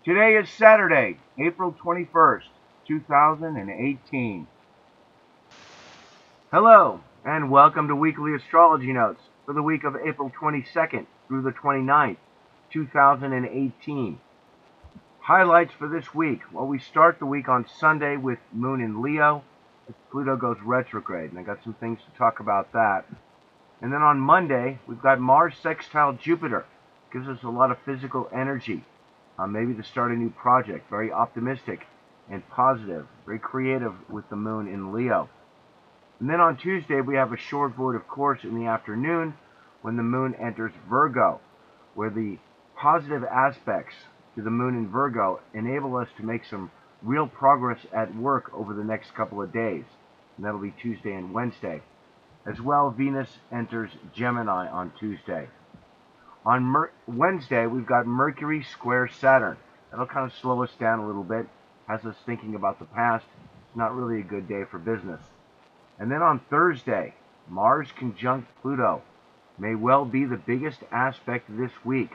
Today is Saturday, April 21st, 2018. Hello, and welcome to Weekly Astrology Notes for the week of April 22nd through the 29th, 2018. Highlights for this week. Well, we start the week on Sunday with Moon in Leo, as Pluto goes retrograde, and I got some things to talk about that. And then on Monday, we've got Mars sextile Jupiter. Gives us a lot of physical energy. Maybe to start a new project. Very optimistic and positive. Very creative with the Moon in Leo. And then on Tuesday, we have a short void, of course, in the afternoon when the Moon enters Virgo, where the positive aspects to the Moon in Virgo enable us to make some real progress at work over the next couple of days. And that'll be Tuesday and Wednesday. As well, Venus enters Gemini on Tuesday. On Wednesday, we've got Mercury square Saturn. That'll kind of slow us down a little bit, has us thinking about the past. It's not really a good day for business. And then on Thursday, Mars conjunct Pluto may well be the biggest aspect this week.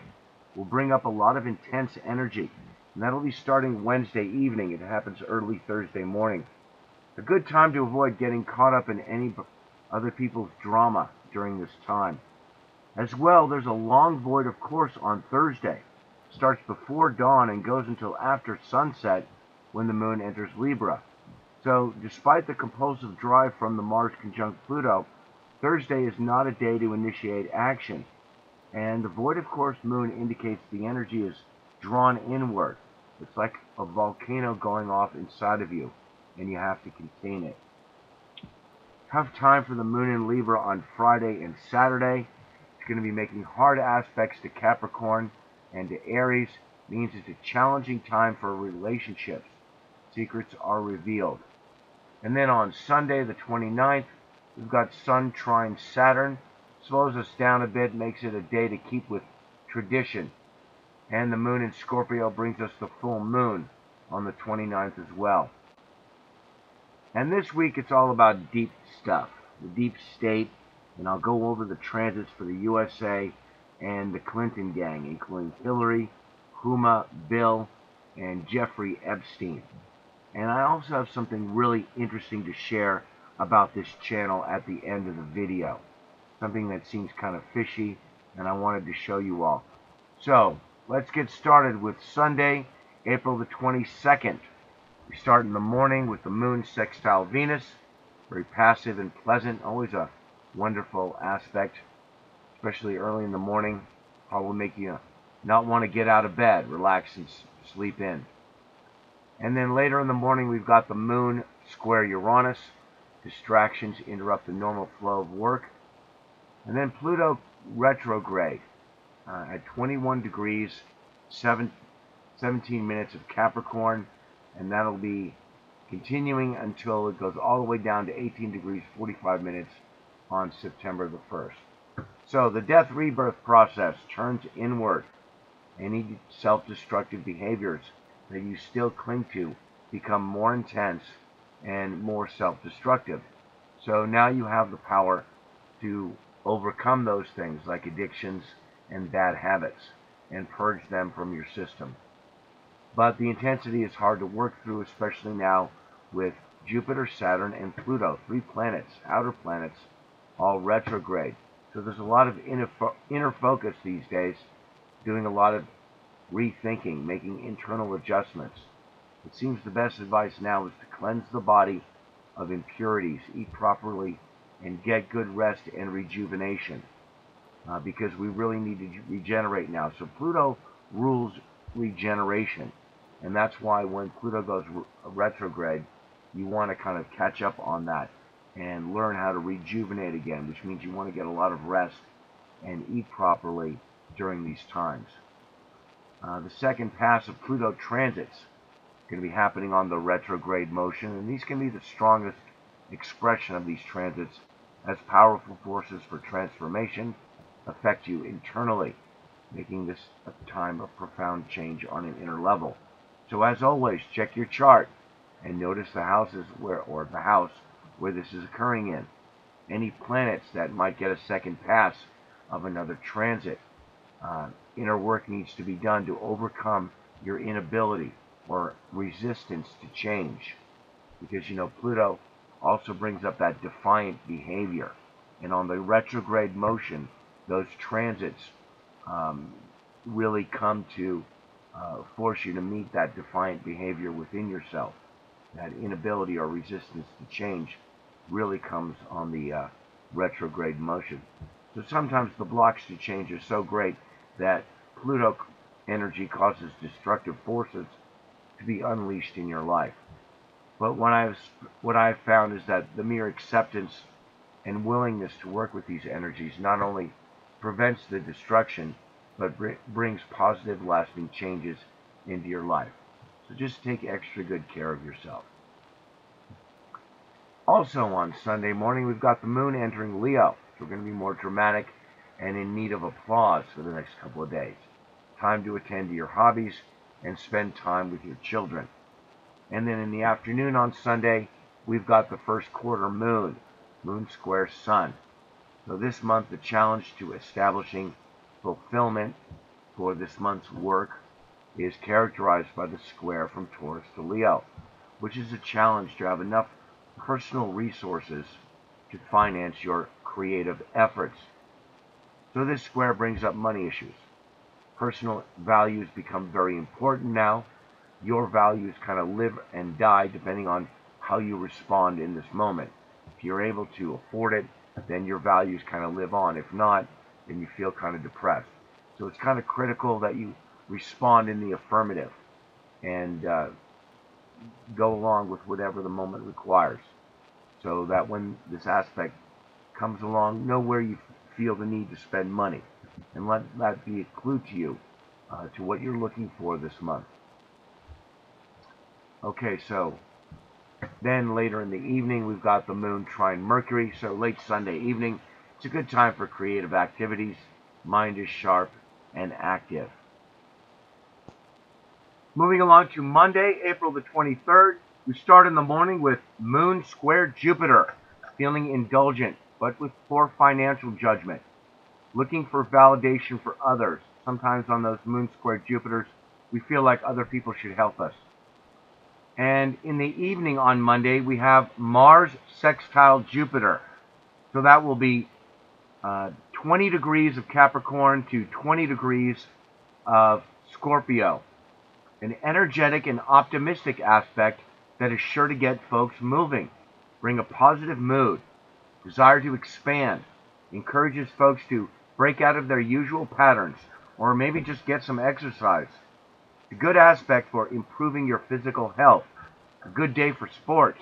Will bring up a lot of intense energy. And that'll be starting Wednesday evening. It happens early Thursday morning. A good time to avoid getting caught up in any other people's drama during this time. As well, there's a long void, of course, on Thursday. Starts before dawn and goes until after sunset when the Moon enters Libra. So, despite the compulsive drive from the Mars conjunct Pluto, Thursday is not a day to initiate action. And the void, of course, Moon indicates the energy is drawn inward. It's like a volcano going off inside of you, and you have to contain it. Tough time for the Moon in Libra on Friday and Saturday. It's going to be making hard aspects to Capricorn and to Aries. Means it's a challenging time for relationships. Secrets are revealed. And then on Sunday, the 29th, we've got Sun trine Saturn. Slows us down a bit, makes it a day to keep with tradition. And the Moon in Scorpio brings us the full moon on the 29th as well. And this week, it's all about deep stuff. The deep state. And I'll go over the transits for the USA and the Clinton gang, including Hillary, Huma, Bill, and Jeffrey Epstein. And I also have something really interesting to share about this channel at the end of the video. Something that seems kind of fishy, and I wanted to show you all. So, let's get started with Sunday, April the 22nd. We start in the morning with the Moon sextile Venus. Very passive and pleasant, always a wonderful aspect, especially early in the morning. Probably make you not want to get out of bed, relax and sleep in. And then later in the morning, we've got the Moon square Uranus. Distractions interrupt the normal flow of work. And then Pluto retrograde at 21 degrees, 17 minutes of Capricorn, and that'll be continuing until it goes all the way down to 18 degrees, 45 minutes on September the 1st. So the death rebirth process turns inward. Any self-destructive behaviors that you still cling to become more intense and more self-destructive. So now you have the power to overcome those things like addictions and bad habits and purge them from your system. But the intensity is hard to work through, especially now with Jupiter, Saturn, and Pluto, 3 planets, outer planets, all retrograde. So there's a lot of inner focus these days, doing a lot of rethinking, making internal adjustments. It seems the best advice now is to cleanse the body of impurities, eat properly, and get good rest and rejuvenation, because we really need to regenerate now. So Pluto rules regeneration, and that's why when Pluto goes retrograde, you want to kind of catch up on that and learn how to rejuvenate again, which means you want to get a lot of rest and eat properly during these times. The second pass of Pluto transits is going to be happening on the retrograde motion, and these can be the strongest expression of these transits as powerful forces for transformation affect you internally, making this a time of profound change on an inner level. So as always, check your chart and notice the houses or the house where this is occurring in. Any planets that might get a second pass of another transit. Inner work needs to be done to overcome your inability or resistance to change. Because, Pluto also brings up that defiant behavior. And on the retrograde motion, those transits really come to force you to meet that defiant behavior within yourself. That inability or resistance to change really comes on the retrograde motion. So sometimes the blocks to change are so great that Pluto energy causes destructive forces to be unleashed in your life. But what I've found is that the mere acceptance and willingness to work with these energies not only prevents the destruction, but brings positive, lasting changes into your life. So just take extra good care of yourself. Also on Sunday morning, we've got the moon entering Leo. So we're going to be more dramatic and in need of applause for the next couple of days. Time to attend to your hobbies and spend time with your children. And then in the afternoon on Sunday, we've got the first quarter moon, moon square sun. So this month, the challenge to establishing fulfillment for this month's work is characterized by the square from Taurus to Leo, which is a challenge to have enough personal resources to finance your creative efforts. So this square brings up money issues. Personal values become very important now. Your values kind of live and die depending on how you respond in this moment. If you're able to afford it, then your values kind of live on. If not, then you feel kind of depressed. So it's kind of critical that you respond in the affirmative and go along with whatever the moment requires. So that when this aspect comes along, know where you feel the need to spend money. And let that be a clue to you to what you're looking for this month. Okay, so then later in the evening, we've got the moon trine Mercury. So late Sunday evening, it's a good time for creative activities. Mind is sharp and active. Moving along to Monday, April the 23rd, we start in the morning with moon square Jupiter. Feeling indulgent, but with poor financial judgment. Looking for validation for others. Sometimes on those moon square Jupiters, we feel like other people should help us. And in the evening on Monday, we have Mars sextile Jupiter. So that will be 20 degrees of Capricorn to 20 degrees of Scorpio. An energetic and optimistic aspect that is sure to get folks moving. Bring a positive mood. Desire to expand. Encourages folks to break out of their usual patterns, or maybe just get some exercise. A good aspect for improving your physical health. A good day for sports.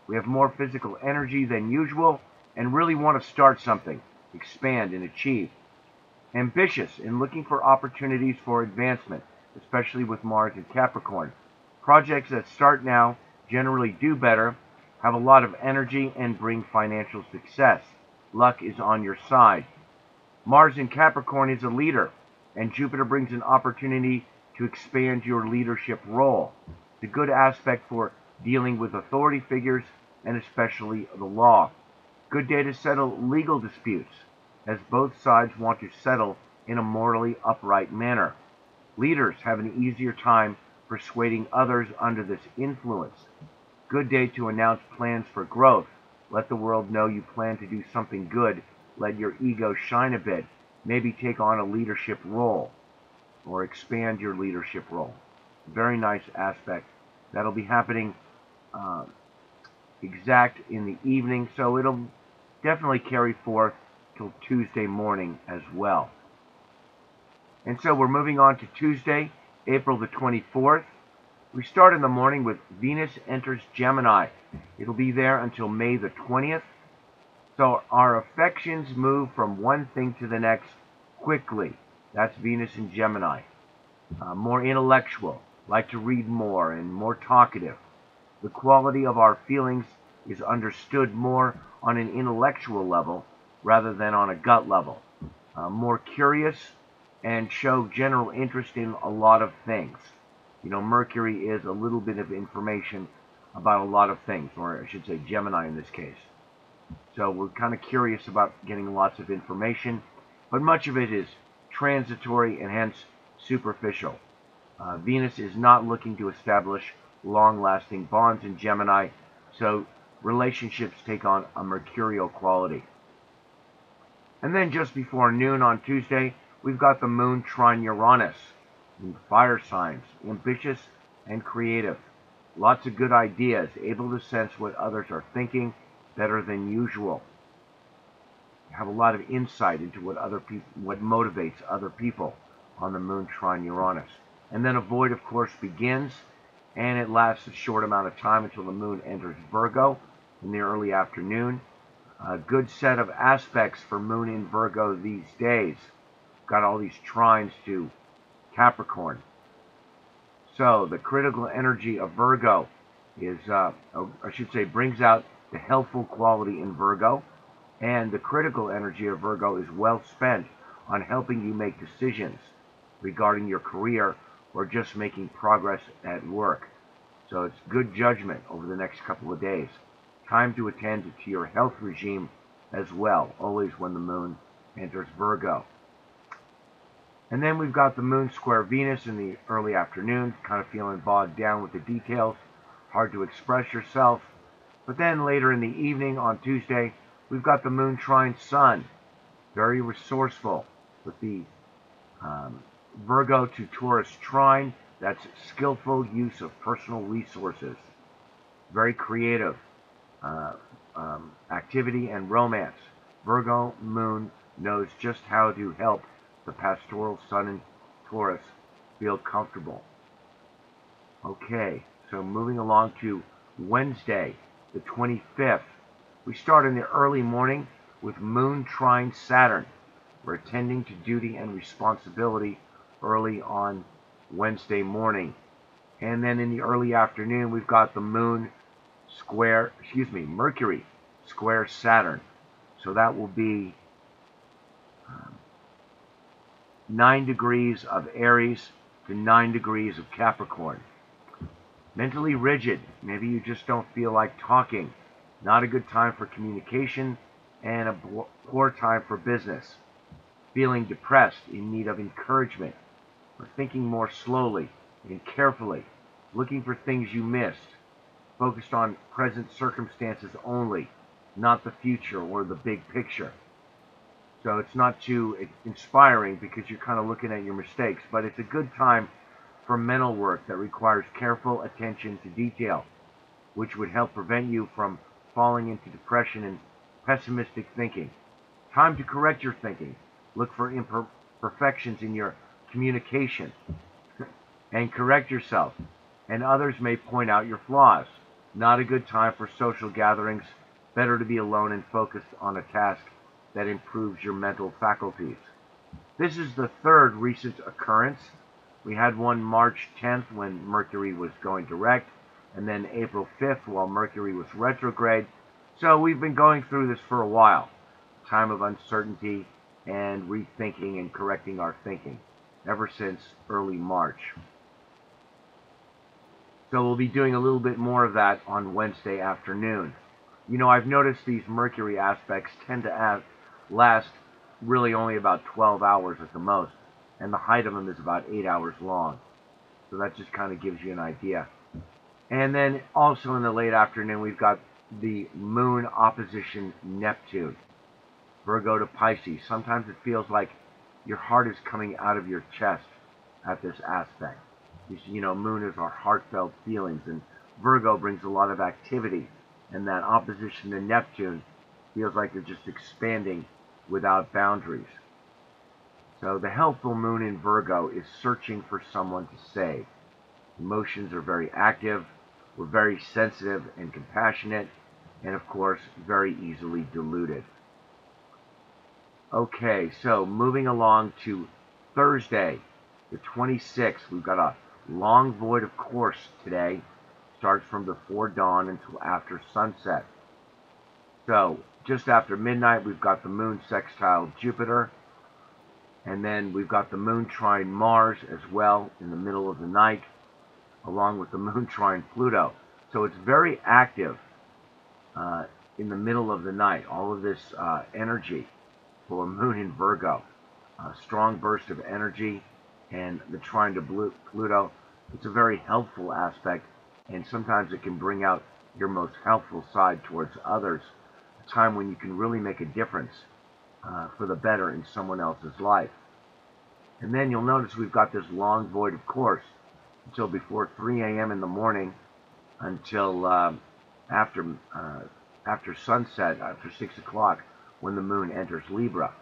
We have more physical energy than usual and really want to start something, expand and achieve. Ambitious in looking for opportunities for advancement, especially with Mars and Capricorn. Projects that start now generally do better, have a lot of energy, and bring financial success. Luck is on your side. Mars in Capricorn is a leader, and Jupiter brings an opportunity to expand your leadership role. It's a good aspect for dealing with authority figures and especially the law. Good day to settle legal disputes, as both sides want to settle in a morally upright manner. Leaders have an easier time persuading others under this influence. Good day to announce plans for growth. Let the world know you plan to do something good. Let your ego shine a bit. Maybe take on a leadership role or expand your leadership role. Very nice aspect. That'll be happening exact in the evening, so it'll definitely carry forth till Tuesday morning as well. And so we're moving on to Tuesday, April the 24th. We start in the morning with Venus enters Gemini. It'll be there until May the 20th. So our affections move from one thing to the next quickly. That's Venus in Gemini. More intellectual, like to read more, and more talkative. The quality of our feelings is understood more on an intellectual level rather than on a gut level. More curious and show general interest in a lot of things. Mercury is a little bit of information about a lot of things, or I should say Gemini in this case. So we're kind of curious about getting lots of information, but much of it is transitory and hence superficial. Venus is not looking to establish long-lasting bonds in Gemini, so relationships take on a mercurial quality. And then just before noon on Tuesday, we've got the moon trine Uranus in fire signs, ambitious and creative. Lots of good ideas, able to sense what others are thinking better than usual. Have a lot of insight into what motivates other people on the moon trine Uranus. And then a void, of course, begins, and it lasts a short amount of time until the moon enters Virgo in the early afternoon. A good set of aspects for moon in Virgo these days. Got all these trines to Capricorn. So the critical energy of Virgo is, brings out the helpful quality in Virgo. And the critical energy of Virgo is well spent on helping you make decisions regarding your career or just making progress at work. So it's good judgment over the next couple of days. Time to attend to your health regime as well, always when the moon enters Virgo. And then we've got the moon square Venus in the early afternoon, kind of feeling bogged down with the details, hard to express yourself. But then later in the evening on Tuesday, we've got the moon trine Sun, very resourceful with the Virgo to Taurus trine. That's skillful use of personal resources, very creative activity and romance. Virgo moon knows just how to help the pastoral Sun in Taurus feel comfortable. Okay, so moving along to Wednesday, the 25th. We start in the early morning with moon trine Saturn. We're attending to duty and responsibility early on Wednesday morning. And then in the early afternoon, we've got the Mercury square Saturn. So that will be 9 degrees of Aries to 9 degrees of Capricorn. Mentally rigid. Maybe you just don't feel like talking. Not a good time for communication and a poor time for business. Feeling depressed, in need of encouragement, or thinking more slowly and carefully, looking for things you missed, focused on present circumstances only, not the future or the big picture. So it's not too inspiring because you're kind of looking at your mistakes, but it's a good time for mental work that requires careful attention to detail, which would help prevent you from falling into depression and pessimistic thinking. Time to correct your thinking. Look for imperfections in your communication and correct yourself. And others may point out your flaws. Not a good time for social gatherings. Better to be alone and focused on a task that improves your mental faculties. This is the third recent occurrence. We had one March 10th when Mercury was going direct, and then April 5th while Mercury was retrograde. So we've been going through this for a while. Time of uncertainty and rethinking and correcting our thinking ever since early March. So we'll be doing a little bit more of that on Wednesday afternoon. You know, I've noticed these Mercury aspects tend to last really only about 12 hours at the most, and the height of them is about 8 hours long. So that just kind of gives you an idea. And then also in the late afternoon, we've got the moon opposition Neptune, Virgo to Pisces. Sometimes it feels like your heart is coming out of your chest at this aspect. You know, moon is our heartfelt feelings, and Virgo brings a lot of activity, and that opposition to Neptune feels like you're just expanding without boundaries. So the helpful moon in Virgo is searching for someone to save. Emotions are very active. We're very sensitive and compassionate, and of course, very easily deluded. Okay, so moving along to Thursday, the 26th, we've got a long void of course today. Starts from before dawn until after sunset. So, just after midnight, we've got the moon sextile Jupiter, and then we've got the moon trine Mars as well in the middle of the night, along with the moon trine Pluto. So it's very active in the middle of the night, all of this energy for moon in Virgo. A strong burst of energy, and the trine to Pluto. It's a very helpful aspect, and sometimes it can bring out your most helpful side towards others, a time when you can really make a difference for the better in someone else's life. And then you'll notice we've got this long void of course until before 3 a.m. in the morning, until after sunset, after 6 o'clock, when the moon enters Libra.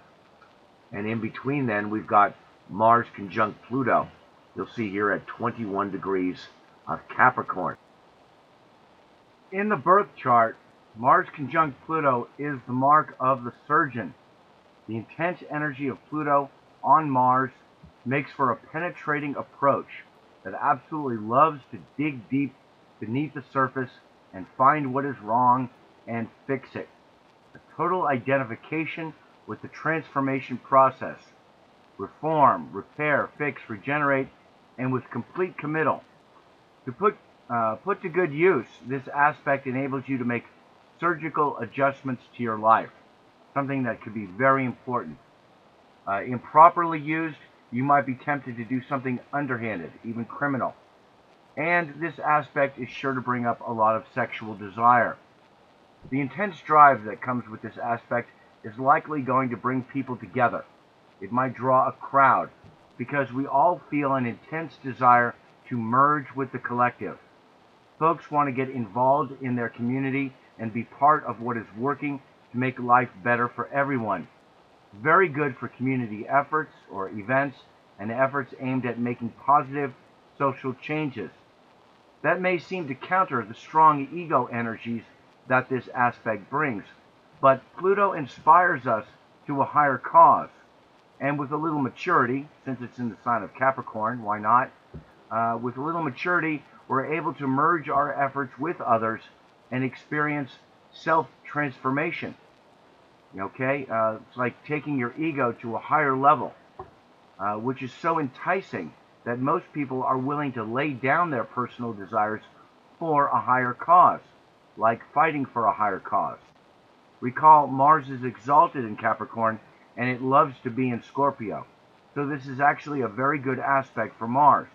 And in between then, we've got Mars conjunct Pluto. You'll see here at 21 degrees of Capricorn. In the birth chart, Mars conjunct Pluto is the mark of the surgeon. The intense energy of Pluto on Mars makes for a penetrating approach that absolutely loves to dig deep beneath the surface and find what is wrong and fix it. A total identification with the transformation process. Reform, repair, fix, regenerate, and with complete committal. To put to good use, this aspect enables you to make surgical adjustments to your life, something that could be very important. Improperly used, you might be tempted to do something underhanded, even criminal. And this aspect is sure to bring up a lot of sexual desire. The intense drive that comes with this aspect is likely going to bring people together. It might draw a crowd, because we all feel an intense desire to merge with the collective. Folks want to get involved in their community and be part of what is working to make life better for everyone. Very good for community efforts or events and efforts aimed at making positive social changes. That may seem to counter the strong ego energies that this aspect brings, but Pluto inspires us to a higher cause. And with a little maturity, since it's in the sign of Capricorn, why not? With a little maturity, we're able to merge our efforts with others and experience self-transformation. Okay? It's like taking your ego to a higher level, which is so enticing that most people are willing to lay down their personal desires for a higher cause, like fighting for a higher cause. Recall, Mars is exalted in Capricorn, and it loves to be in Scorpio. So this is actually a very good aspect for Mars.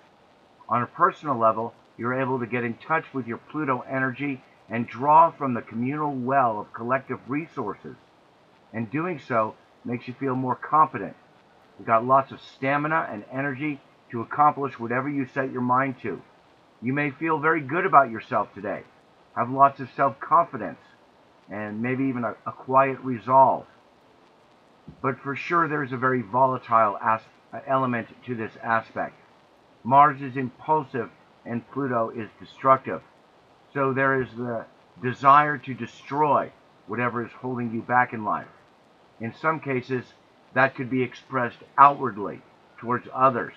On a personal level, you're able to get in touch with your Pluto energy and draw from the communal well of collective resources. And doing so makes you feel more confident. You've got lots of stamina and energy to accomplish whatever you set your mind to. You may feel very good about yourself today, have lots of self-confidence, and maybe even a quiet resolve. But for sure, there's a very volatile element to this aspect. Mars is impulsive and Pluto is destructive. So there is the desire to destroy whatever is holding you back in life. In some cases, that could be expressed outwardly towards others,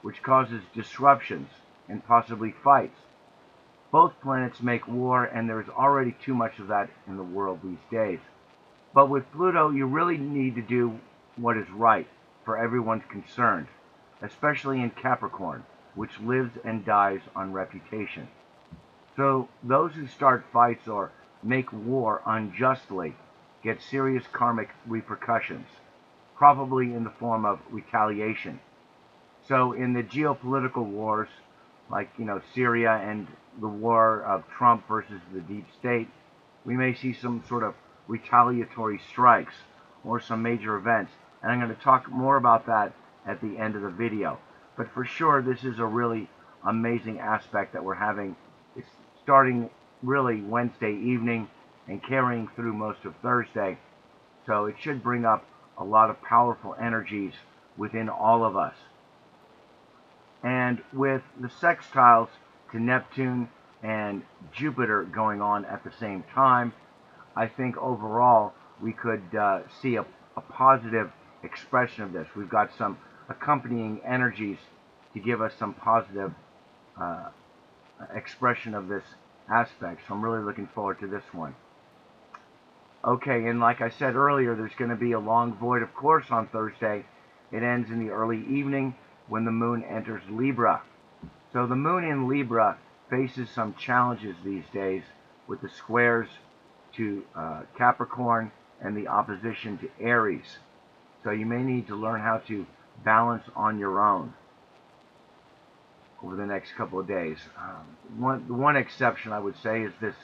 which causes disruptions and possibly fights. Both planets make war, and there's already too much of that in the world these days. But with Pluto, you really need to do what is right for everyone's concerned, especially in Capricorn, which lives and dies on reputation. So those who start fights or make war unjustly get serious karmic repercussions, probably in the form of retaliation. So in the geopolitical wars, like Syria and the war of Trump versus the deep state, we may see some sort of retaliatory strikes or some major events. And I'm going to talk more about that at the end of the video. But for sure, this is a really amazing aspect that we're having. It's starting really Wednesday evening and carrying through most of Thursday. So it should bring up a lot of powerful energies within all of us. And with the sextiles to Neptune and Jupiter going on at the same time, I think overall we could see a positive expression of this. We've got some accompanying energies to give us some positive expression of this aspect. So I'm really looking forward to this one. Okay, and like I said earlier, there's going to be a long void of course on Thursday. It ends in the early evening when the moon enters Libra. So the moon in Libra faces some challenges these days with the squares to Capricorn and the opposition to Aries. So you may need to learn how to balance on your own. over the next couple of days. The one exception I would say is this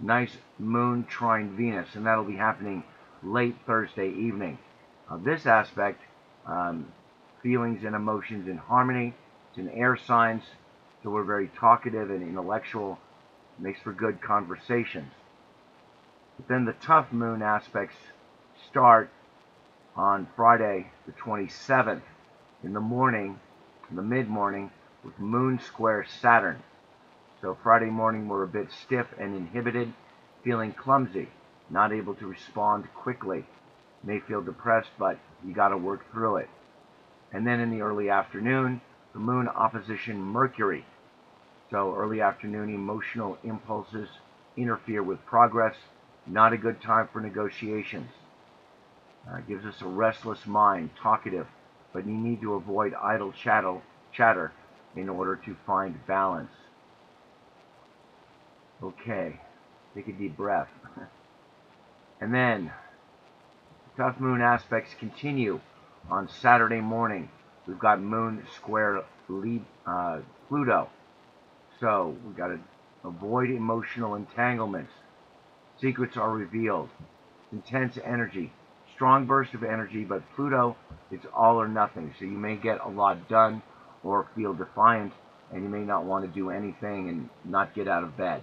nice moon trine Venus, and that'll be happening late Thursday evening. This aspect, feelings and emotions in harmony. It's in air signs, so we're very talkative and intellectual. Makes for good conversations. But then the tough moon aspects start on Friday the 27th in the morning, in the mid-morning, with moon square Saturn. So Friday morning we're a bit stiff and inhibited, feeling clumsy, not able to respond quickly. May feel depressed, but you got to work through it. And then in the early afternoon, the moon opposition Mercury. So early afternoon emotional impulses interfere with progress. Not a good time for negotiations. Gives us a restless mind, talkative, but you need to avoid idle chatter in order to find balance. Okay, take a deep breath. And then, tough moon aspects continue on Saturday morning. We've got moon square Pluto. So, we've got to avoid emotional entanglements. Secrets are revealed. Intense energy. Strong burst of energy, but Pluto, it's all or nothing. So you may get a lot done or feel defiant, and you may not want to do anything and not get out of bed.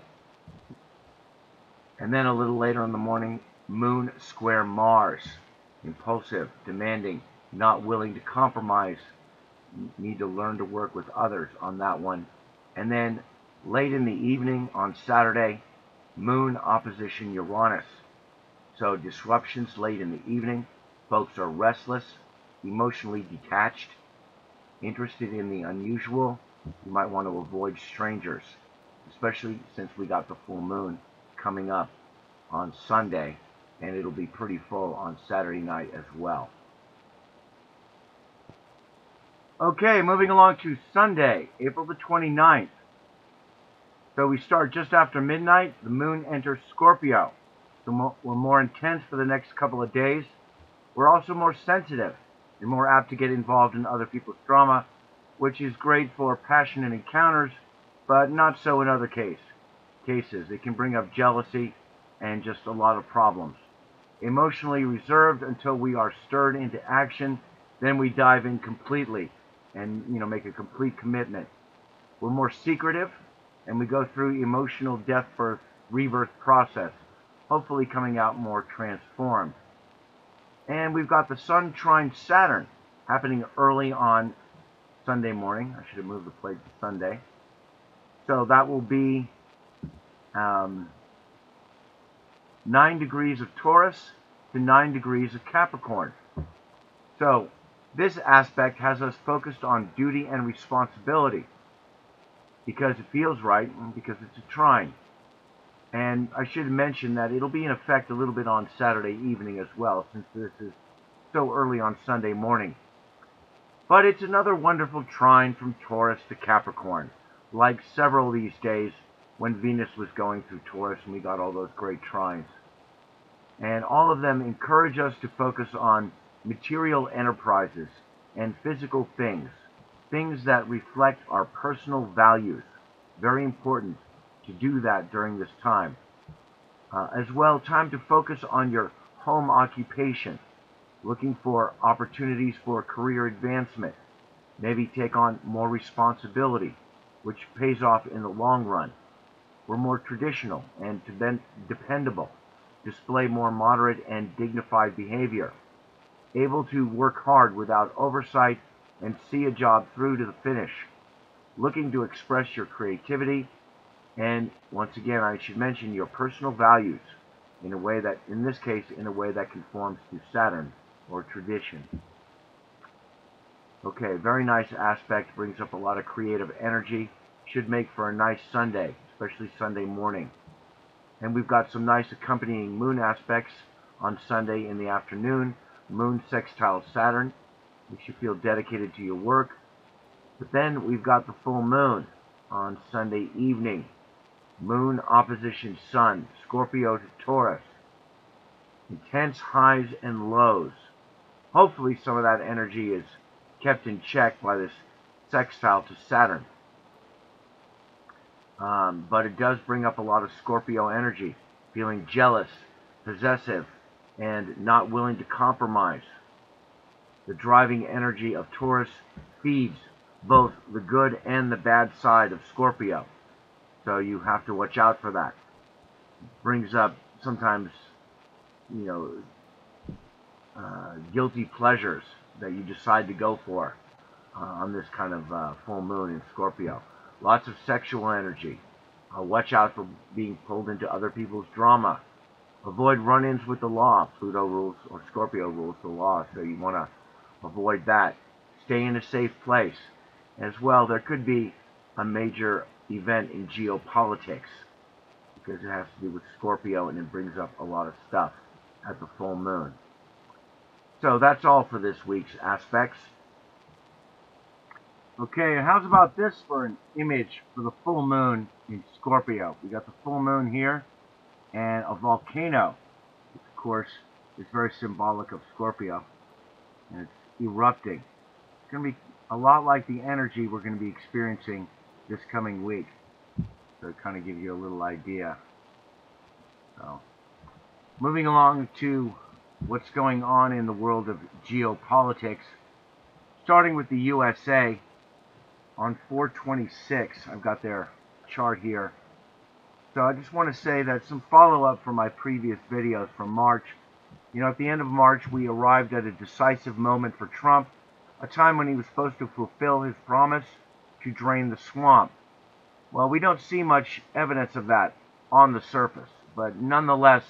And then a little later in the morning, moon square Mars. Impulsive, demanding, not willing to compromise. You need to learn to work with others on that one. And then late in the evening on Saturday, moon opposition Uranus. So disruptions late in the evening. Folks are restless, emotionally detached, interested in the unusual. You might want to avoid strangers, especially since we got the full moon coming up on Sunday, and it'll be pretty full on Saturday night as well. Okay, moving along to Sunday, April the 29th. So we start just after midnight. The moon enters Scorpio. So we're more intense for the next couple of days. We're also more sensitive and more apt to get involved in other people's drama, which is great for passionate encounters, but not so in other cases. It can bring up jealousy and just a lot of problems. Emotionally reserved until we are stirred into action, then we dive in completely and make a complete commitment. We're more secretive, and we go through emotional death birth rebirth process, hopefully coming out more transformed. And we've got the Sun trine Saturn happening early on Sunday morning. I should have moved the plate to Sunday. So that will be 9 degrees of Taurus to 9 degrees of Capricorn. So this aspect has us focused on duty and responsibility because it feels right and because it's a trine. And I should mention that it'll be in effect a little bit on Saturday evening as well, since this is so early on Sunday morning. But it's another wonderful trine from Taurus to Capricorn, like several of these days when Venus was going through Taurus and we got all those great trines. And all of them encourage us to focus on material enterprises and physical things, things that reflect our personal values. Very important to do that during this time. As well, time to focus on your home occupation, looking for opportunities for career advancement, maybe take on more responsibility, which pays off in the long run. We're more traditional and dependable, display more moderate and dignified behavior, able to work hard without oversight and see a job through to the finish, looking to express your creativity, and once again, I should mention your personal values in a way that, in this case, in a way that conforms to Saturn or tradition. Okay, very nice aspect, brings up a lot of creative energy, should make for a nice Sunday, especially Sunday morning. And we've got some nice accompanying moon aspects on Sunday in the afternoon. Moon sextile Saturn, makes you feel dedicated to your work. But then we've got the full moon on Sunday evening. Moon opposition Sun, Scorpio to Taurus. Intense highs and lows. Hopefully some of that energy is kept in check by this sextile to Saturn. But it does bring up a lot of Scorpio energy, feeling jealous, possessive, and not willing to compromise. The driving energy of Taurus feeds both the good and the bad side of Scorpio. So you have to watch out for that. Brings up sometimes, you know, guilty pleasures that you decide to go for on this kind of full moon in Scorpio. Lots of sexual energy. Watch out for being pulled into other people's drama. Avoid run-ins with the law. Pluto rules, or Scorpio rules the law, so you want to avoid that. Stay in a safe place. As well, there could be a major event in geopolitics because it has to do with Scorpio and it brings up a lot of stuff at the full moon. So that's all for this week's aspects. Okay, and how's about this for an image for the full moon in Scorpio? We got the full moon here and a volcano, which of course is very symbolic of Scorpio, and it's erupting. It's going to be a lot like the energy we're going to be experiencing this coming week. So to kind of give you a little idea. So, moving along to what's going on in the world of geopolitics, starting with the USA. On 4/26, I've got their chart here. So I just want to say that some follow-up from my previous videos from March. You know, at the end of March, we arrived at a decisive moment for Trump, a time when he was supposed to fulfill his promise to drain the swamp. Well, we don't see much evidence of that on the surface, but nonetheless,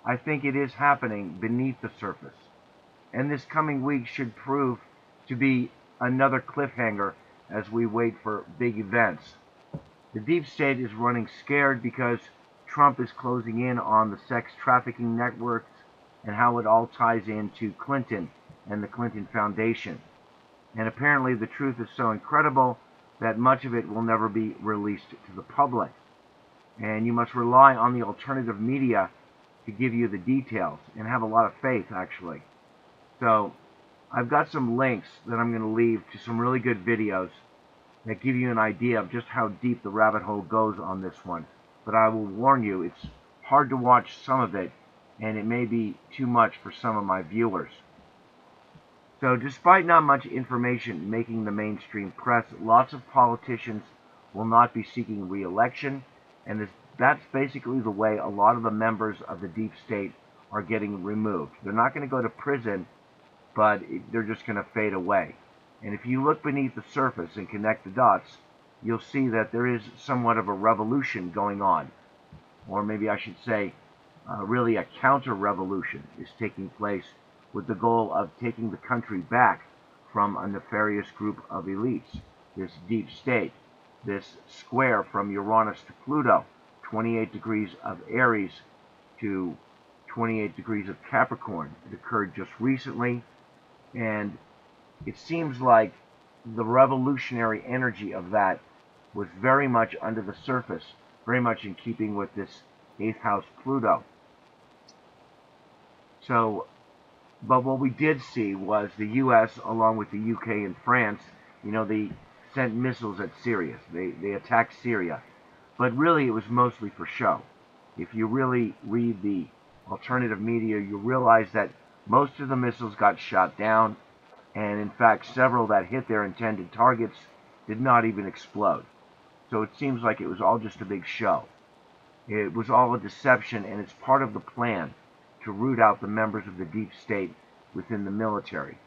I think it is happening beneath the surface. And this coming week should prove to be another cliffhanger as we wait for big events. The deep state is running scared because Trump is closing in on the sex trafficking networks and how it all ties into Clinton and the Clinton Foundation. And apparently the truth is so incredible that much of it will never be released to the public. And you must rely on the alternative media to give you the details and have a lot of faith, actually. So I've got some links that I'm going to leave to some really good videos that give you an idea of just how deep the rabbit hole goes on this one. But I will warn you, it's hard to watch some of it, and it may be too much for some of my viewers. So despite not much information making the mainstream press, lots of politicians will not be seeking re-election, and that's basically the way a lot of the members of the deep state are getting removed. They're not going to go to prison, but they're just going to fade away. And if you look beneath the surface and connect the dots, you'll see that there is somewhat of a revolution going on. Or maybe I should say, really a counter-revolution is taking place with the goal of taking the country back from a nefarious group of elites, this deep state, this square from Uranus to Pluto, 28 degrees of Aries to 28 degrees of Capricorn. It occurred just recently, and it seems like the revolutionary energy of that was very much under the surface, very much in keeping with this 8th house Pluto. So, but what we did see was the U.S. along with the UK and France, you know, they sent missiles at Syria. They attacked Syria. But really it was mostly for show. If you really read the alternative media, you realize that most of the missiles got shot down, and in fact several that hit their intended targets did not even explode. So it seems like it was all just a big show. It was all a deception, and it's part of the plan to root out the members of the deep state within the military.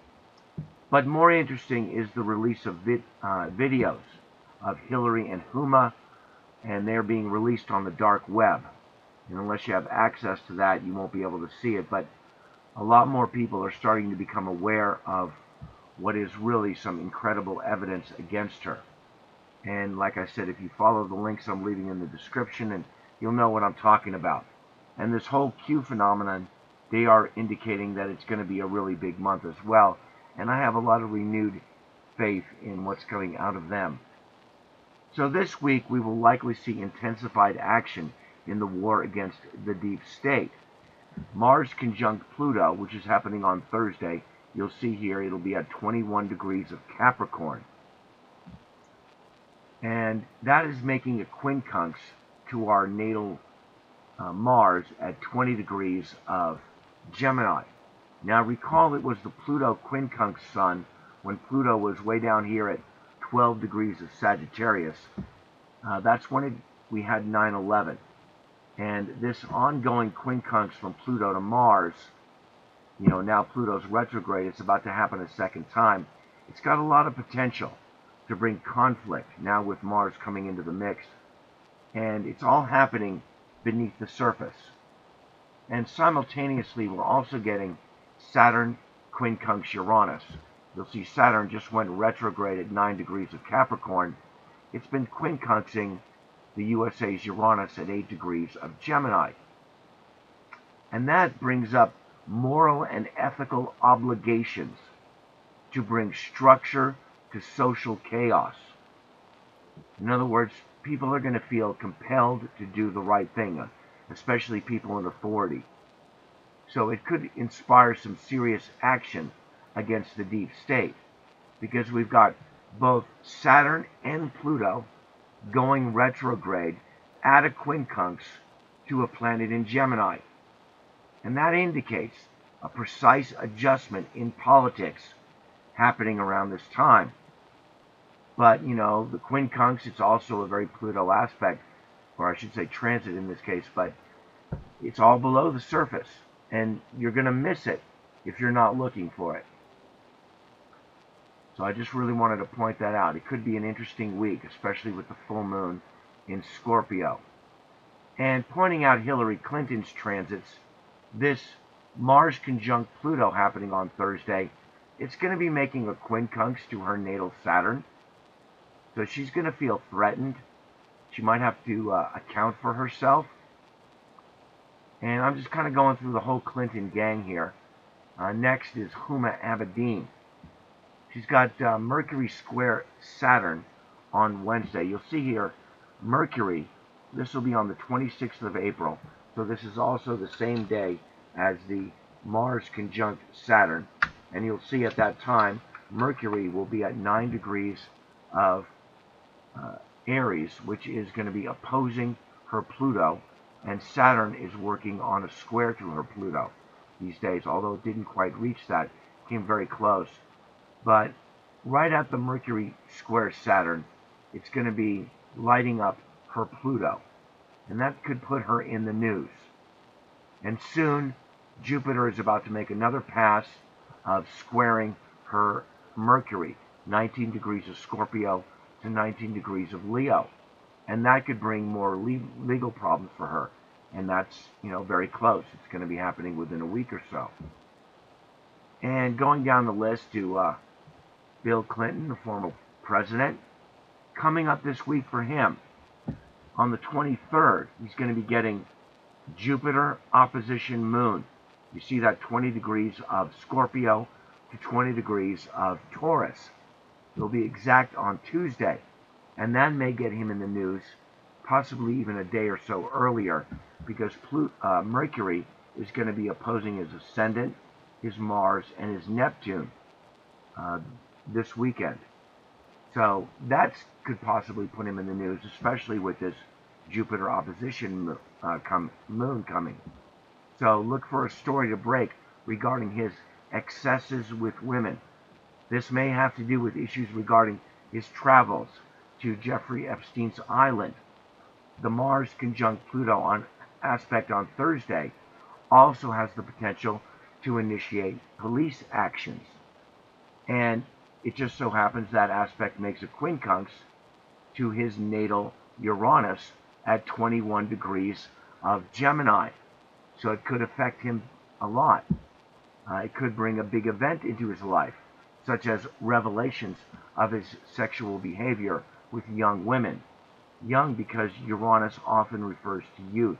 But more interesting is the release of videos of Hillary and Huma, and they're being released on the dark web. And unless you have access to that, you won't be able to see it. But a lot more people are starting to become aware of what is really some incredible evidence against her. And like I said, if you follow the links I'm leaving in the description, and you'll know what I'm talking about. And this whole Q phenomenon, they are indicating that it's going to be a really big month as well. And I have a lot of renewed faith in what's coming out of them. So this week we will likely see intensified action in the war against the deep state. Mars conjunct Pluto, which is happening on Thursday. You'll see here it'll be at 21 degrees of Capricorn. And that is making a quincunx to our natal Mars at 20 degrees of Gemini. Now recall it was the Pluto quincunx sun when Pluto was way down here at 12 degrees of Sagittarius. That's when we had 9/11. And this ongoing quincunx from Pluto to Mars, now Pluto's retrograde, it's about to happen a second time. It's got a lot of potential to bring conflict now with Mars coming into the mix. And it's all happening beneath the surface. And simultaneously, we're also getting Saturn quincunx Uranus. You'll see Saturn just went retrograde at 9 degrees of Capricorn. It's been quincunxing the USA's Uranus at 8 degrees of Gemini. And that brings up moral and ethical obligations to bring structure to social chaos. In other words, people are going to feel compelled to do the right thing, especially people in authority. So it could inspire some serious action against the deep state, because we've got both Saturn and Pluto going retrograde at a quincunx to a planet in Gemini. And that indicates a precise adjustment in politics happening around this time. But, the quincunx, it's also a very Pluto aspect, or I should say transit in this case, but it's all below the surface, and you're going to miss it if you're not looking for it. So I just really wanted to point that out. It could be an interesting week, especially with the full moon in Scorpio. And pointing out Hillary Clinton's transits, this Mars conjunct Pluto happening on Thursday, it's going to be making a quincunx to her natal Saturn. So she's going to feel threatened. She might have to account for herself. And I'm just kind of going through the whole Clinton gang here. Next is Huma Abedin. She's got Mercury square Saturn on Wednesday. You'll see here, Mercury, this will be on the 26th of April. So this is also the same day as the Mars conjunct Saturn. And you'll see at that time, Mercury will be at 9 degrees of Aries, which is going to be opposing her Pluto. And Saturn is working on a square to her Pluto these days, although it didn't quite reach that. Came very close. But right at the Mercury square Saturn, it's going to be lighting up her Pluto. And that could put her in the news. And soon, Jupiter is about to make another pass of squaring her Mercury, 19 degrees of Scorpio to 19 degrees of Leo. And that could bring more legal problems for her. And that's, very close. It's going to be happening within a week or so. And going down the list to Bill Clinton, the former president, coming up this week for him, on the 23rd, he's going to be getting Jupiter opposition Moon. You see that 20 degrees of Scorpio to 20 degrees of Taurus. It'll be exact on Tuesday. And that may get him in the news, possibly even a day or so earlier, because Mercury is going to be opposing his ascendant, his Mars, and his Neptune this weekend. So that could possibly put him in the news, especially with this Jupiter opposition moon coming. So look for a story to break regarding his excesses with women. This may have to do with issues regarding his travels to Jeffrey Epstein's island. The Mars conjunct Pluto aspect on Thursday also has the potential to initiate police actions. And it just so happens that aspect makes a quincunx to his natal Uranus at 21 degrees of Gemini. So it could affect him a lot. It could bring a big event into his life, such as revelations of his sexual behavior with young women. Young because Uranus often refers to youth.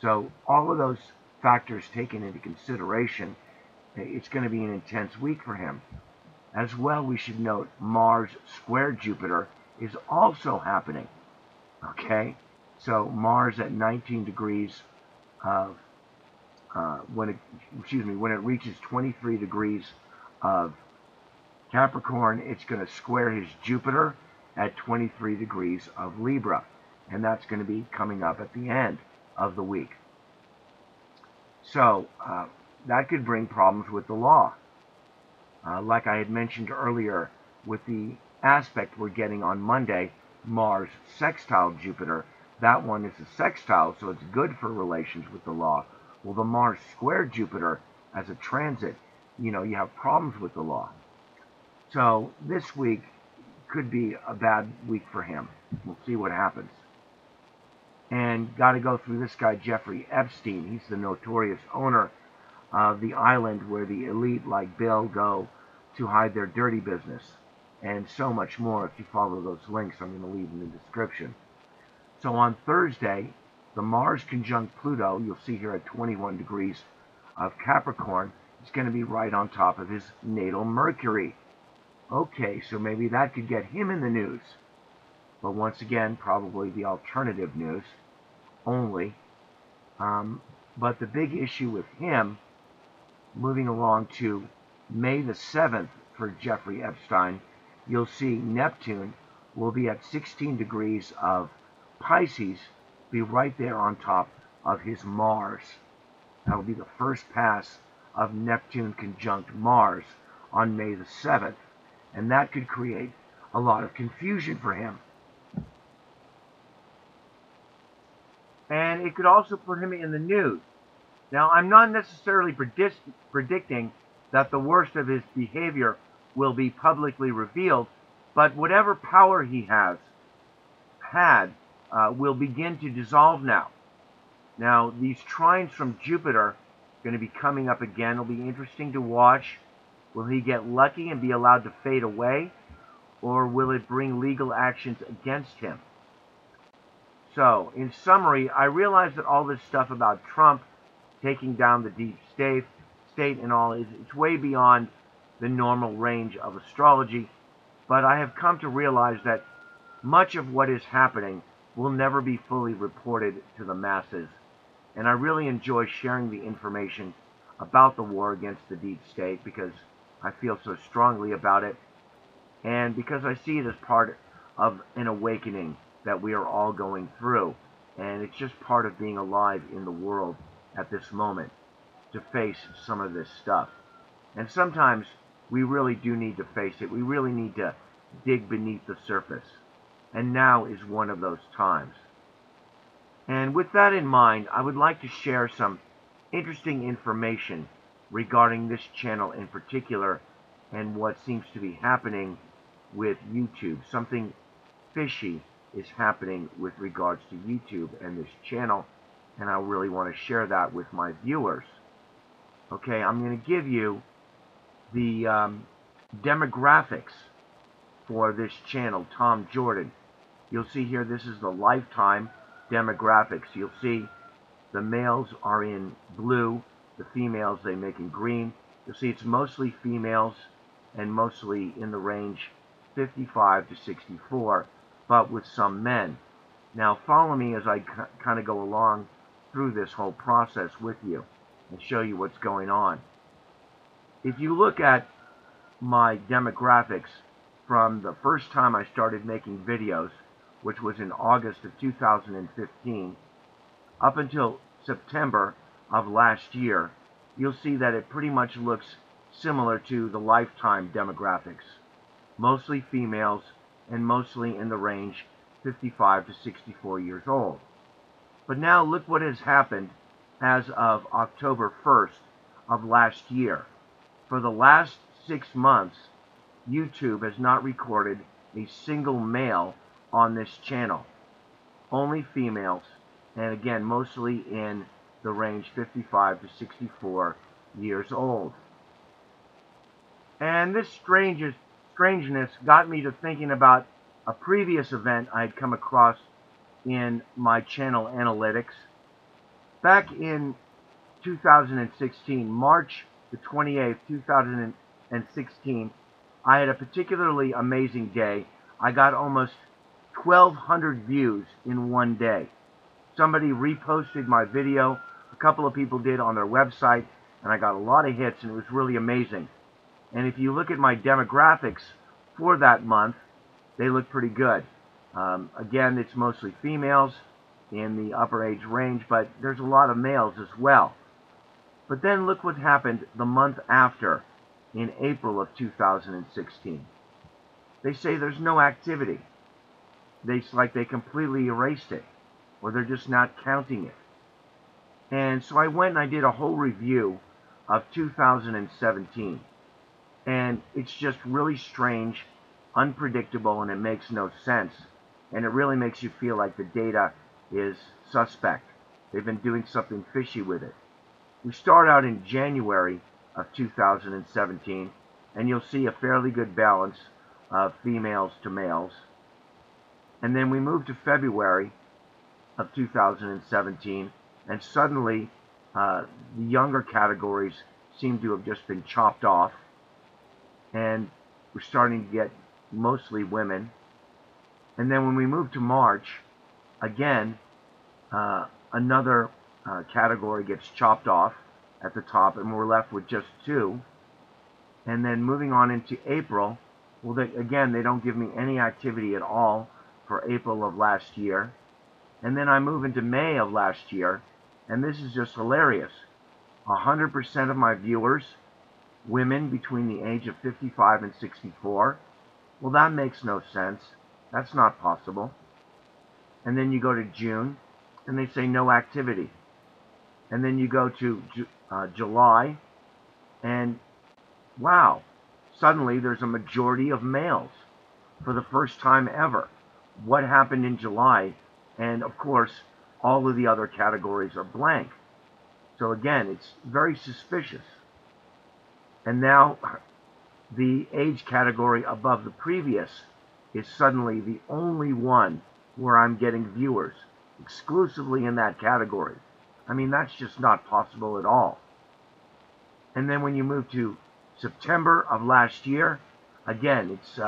So all of those factors taken into consideration, it's going to be an intense week for him. As well, we should note Mars square Jupiter is also happening. Okay? So Mars at 19 degrees of when it reaches 23 degrees of Capricorn, it's going to square his Jupiter, at 23 degrees of Libra. And that's going to be coming up at the end of the week. So that could bring problems with the law. Like I had mentioned earlier, with the aspect we're getting on Monday, Mars sextile Jupiter, that one is a sextile, so it's good for relations with the law. Well, the Mars square Jupiter as a transit, you have problems with the law. So this week could be a bad week for him. We'll see what happens. And got to go through this guy, Jeffrey Epstein. He's the notorious owner of the island where the elite like Bill go to hide their dirty business. And so much more. If you follow those links, I'm going to leave in the description. So on Thursday, the Mars conjunct Pluto, you'll see here at 21 degrees of Capricorn, is going to be right on top of his natal Mercury. Okay, so maybe that could get him in the news. But once again, probably the alternative news only. But the big issue with him, moving along to May the 7th for Jeffrey Epstein, you'll see Neptune will be at 16 degrees of Pisces, be right there on top of his Mars. That will be the first pass of Neptune conjunct Mars on May the 7th. And that could create a lot of confusion for him. And it could also put him in the news. Now, I'm not necessarily predicting that the worst of his behavior will be publicly revealed, but whatever power he has had will begin to dissolve now. Now, these trines from Jupiter are going to be coming up again. It'll be interesting to watch. Will he get lucky and be allowed to fade away, or will it bring legal actions against him? So, in summary, I realize that all this stuff about Trump taking down the deep state and all, it's way beyond the normal range of astrology, but I have come to realize that much of what is happening will never be fully reported to the masses, and I really enjoy sharing the information about the war against the deep state because I feel so strongly about it, and because I see it as part of an awakening that we are all going through, and it's just part of being alive in the world at this moment to face some of this stuff. And sometimes we really do need to face it. We really need to dig beneath the surface, and now is one of those times. And with that in mind, I would like to share some interesting information regarding this channel in particular and what seems to be happening with YouTube. Something fishy is happening with regards to YouTube and this channel, and I really want to share that with my viewers. Okay, I'm going to give you the demographics for this channel, Tom Jordan. You'll see here, this is the lifetime demographics. You'll see the males are in blue, the females they make in green. You'll see it's mostly females and mostly in the range 55 to 64, but with some men. Now follow me as I kind of go along through this whole process with you and show you what's going on. If you look at my demographics from the first time I started making videos, which was in August of 2015, up until September of last year, you'll see that it pretty much looks similar to the lifetime demographics. Mostly females and mostly in the range 55 to 64 years old. But now look what has happened as of October 1st of last year. For the last 6 months, YouTube has not recorded a single male on this channel. Only females, and again, mostly in the range 55 to 64 years old. And this strangeness got me to thinking about a previous event I had come across in my channel analytics. Back in 2016, March the 28th, 2016, I had a particularly amazing day. I got almost 1,200 views in one day. Somebody reposted my video, a couple of people did on their website, and I got a lot of hits, and it was really amazing. And if you look at my demographics for that month, they look pretty good. Again, it's mostly females in the upper age range, but there's a lot of males as well. But then look what happened the month after, in April of 2016. They say there's no activity. It's like they completely erased it, or they're just not counting it. And so I went and I did a whole review of 2017. And it's just really strange, unpredictable, and it makes no sense. And it really makes you feel like the data is suspect. They've been doing something fishy with it. We start out in January of 2017, and you'll see a fairly good balance of females to males. And then we move to February of 2017, and suddenly the younger categories seem to have just been chopped off, and we're starting to get mostly women. And then when we move to March, again, another category gets chopped off at the top, and we're left with just two. And then moving on into April, well, again, they don't give me any activity at all for April of last year. And then I move into May of last year, and this is just hilarious. 100% of my viewers, women between the age of 55 and 64. Well, that makes no sense. That's not possible. And then you go to June, and they say no activity. And then you go to July, and wow, suddenly there's a majority of males for the first time ever. What happened in July? And of course, all of the other categories are blank. So again, it's very suspicious. And now the age category above the previous is suddenly the only one where I'm getting viewers exclusively in that category. I mean, that's just not possible at all. And then when you move to September of last year, again, it's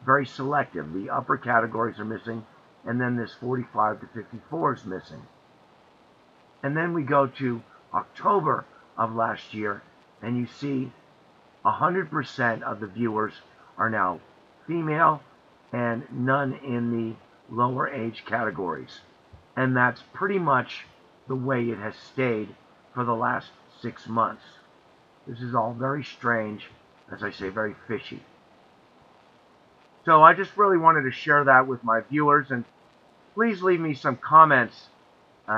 very selective. The upper categories are missing, and then this 45 to 54 is missing. And then we go to October of last year, and you see 100% of the viewers are now female, and none in the lower age categories. And that's pretty much the way it has stayed for the last 6 months. This is all very strange, as I say, very fishy. So I just really wanted to share that with my viewers, and please leave me some comments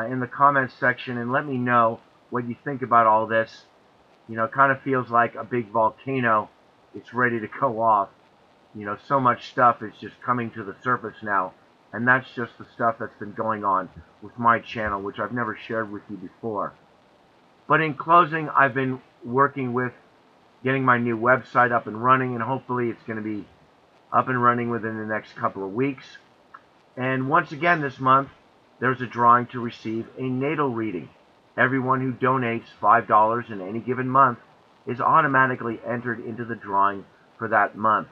in the comments section and let me know what you think about all this. You know, it kind of feels like a big volcano. It's ready to go off. You know, so much stuff is just coming to the surface now, and that's just the stuff that's been going on with my channel, which I've never shared with you before. But in closing, I've been working with getting my new website up and running, and hopefully it's going to be up and running within the next couple of weeks. And once again this month, there's a drawing to receive a natal reading. Everyone who donates $5 in any given month is automatically entered into the drawing for that month.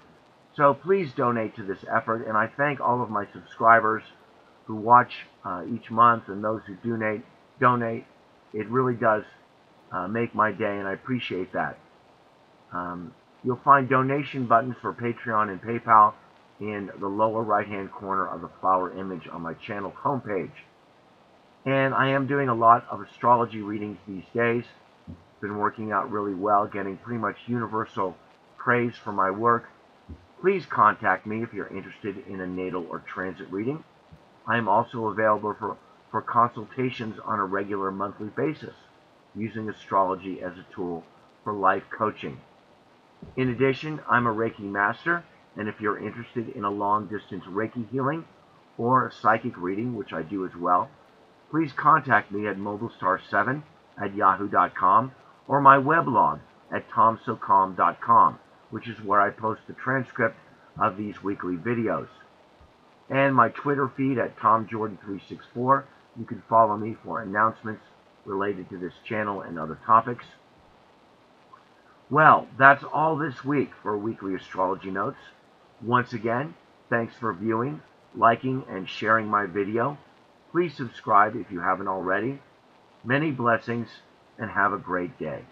So please donate to this effort, and I thank all of my subscribers who watch each month and those who donate. It really does make my day, and I appreciate that. You'll find donation buttons for Patreon and PayPal in the lower right-hand corner of the flower image on my channel homepage. And I am doing a lot of astrology readings these days. It's been working out really well, getting pretty much universal praise for my work. Please contact me if you're interested in a natal or transit reading. I am also available for consultations on a regular monthly basis, using astrology as a tool for life coaching. In addition, I'm a Reiki master, and if you're interested in a long-distance Reiki healing or a psychic reading, which I do as well, please contact me at mobilestar7@yahoo.com or my weblog at tomsocalm.com, which is where I post the transcript of these weekly videos. And my Twitter feed at TomJordan364. You can follow me for announcements related to this channel and other topics. Well, that's all this week for Weekly Astrology Notes. Once again, thanks for viewing, liking, and sharing my video. Please subscribe if you haven't already. Many blessings, and have a great day.